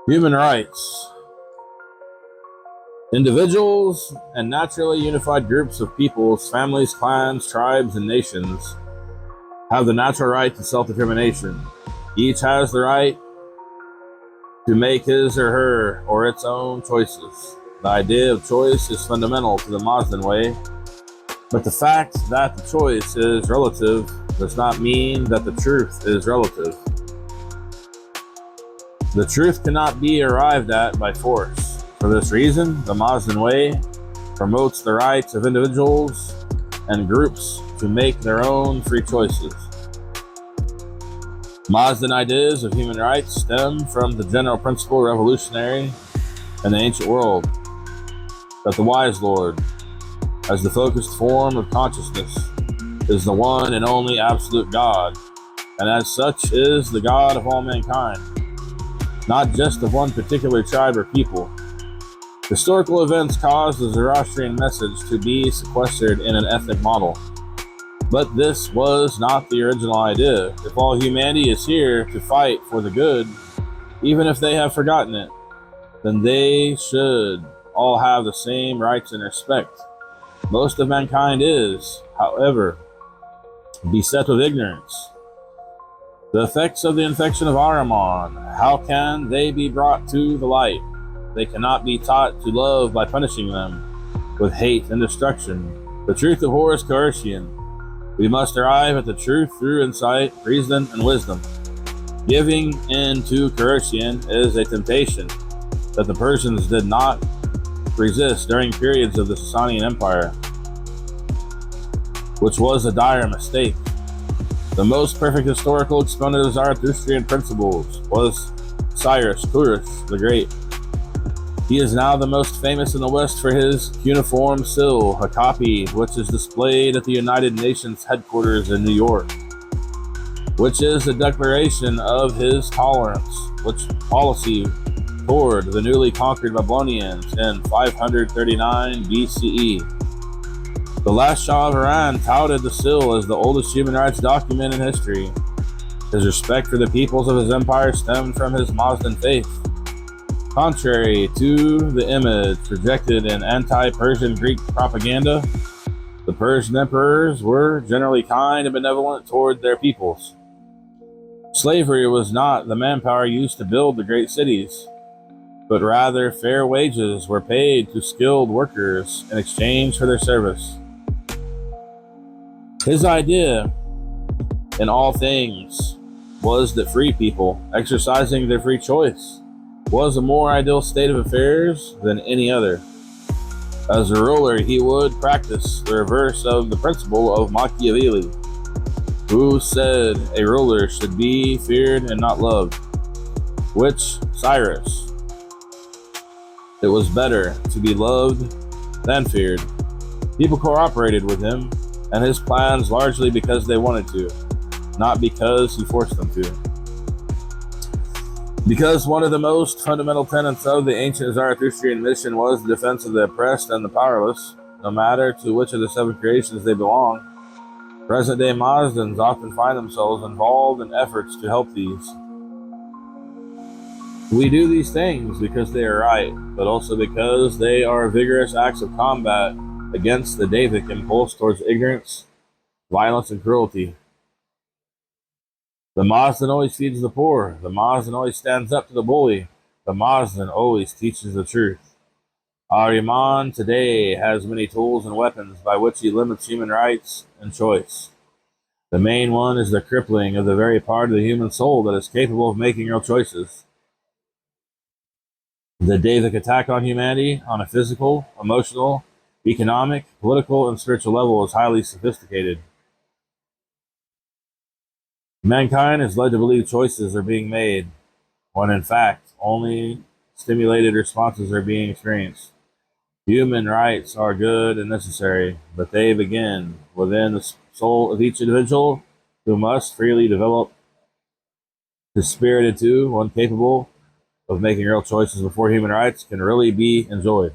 Human rights. Individuals and naturally unified groups of peoples, families, clans, tribes, and nations have the natural right to self-determination. Each has the right to make his or her or its own choices. The idea of choice is fundamental to the Muslim way, but the fact that the choice is relative does not mean that the truth is relative. The truth cannot be arrived at by force. For this reason, the Muslim way promotes the rights of individuals and groups to make their own free choices. Muslim ideas of human rights stem from the general principle revolutionary in the ancient world, that the wise Lord, as the focused form of consciousness, is the one and only absolute God, and as such is the God of all mankind, not just of one particular tribe or people. Historical events caused the Zoroastrian message to be sequestered in an ethnic model. But this was not the original idea. If all humanity is here to fight for the good, even if they have forgotten it, then they should all have the same rights and respect. Most of mankind is, however, beset with ignorance. The effects of the infection of Ahriman, how can they be brought to the light? They cannot be taught to love by punishing them with hate and destruction. The truth abhors coercion. We must arrive at the truth through insight, reason, and wisdom. Giving in to coercion is a temptation that the Persians did not resist during periods of the Sasanian Empire, which was a dire mistake. The most perfect historical exponent of Zoroastrian principles was Cyrus the Great. He is now the most famous in the West for his cuneiform sill, a copy which is displayed at the United Nations headquarters in New York, which is a declaration of his tolerance, which policy toward the newly conquered Babylonians in 539 BCE. The last Shah of Iran touted the sill as the oldest human rights document in history. His respect for the peoples of his empire stemmed from his Muslim faith. Contrary to the image projected in anti-Persian Greek propaganda, the Persian emperors were generally kind and benevolent toward their peoples. Slavery was not the manpower used to build the great cities, but rather fair wages were paid to skilled workers in exchange for their service. His idea in all things was that free people, exercising their free choice, was a more ideal state of affairs than any other. As a ruler, he would practice the reverse of the principle of Machiavelli, who said a ruler should be feared and not loved, which Cyrus, it was better to be loved than feared. People cooperated with him and his plans largely because they wanted to, not because he forced them to. Because one of the most fundamental tenets of the ancient Zoroastrian mission was the defense of the oppressed and the powerless, no matter to which of the seven creations they belong, present-day Muslims often find themselves involved in efforts to help these. We do these things because they are right, but also because they are vigorous acts of combat against the Davidic impulse towards ignorance, violence, and cruelty. The Muslim always feeds the poor. The Muslim always stands up to the bully. The Muslim always teaches the truth. Ahriman today has many tools and weapons by which he limits human rights and choice. The main one is the crippling of the very part of the human soul that is capable of making real choices. The Davidic attack on humanity on a physical, emotional, economic, political, and spiritual level is highly sophisticated. Mankind is led to believe choices are being made, when in fact only stimulated responses are being experienced. Human rights are good and necessary, but they begin within the soul of each individual, who must freely develop his spirit into one capable of making real choices before human rights can really be enjoyed.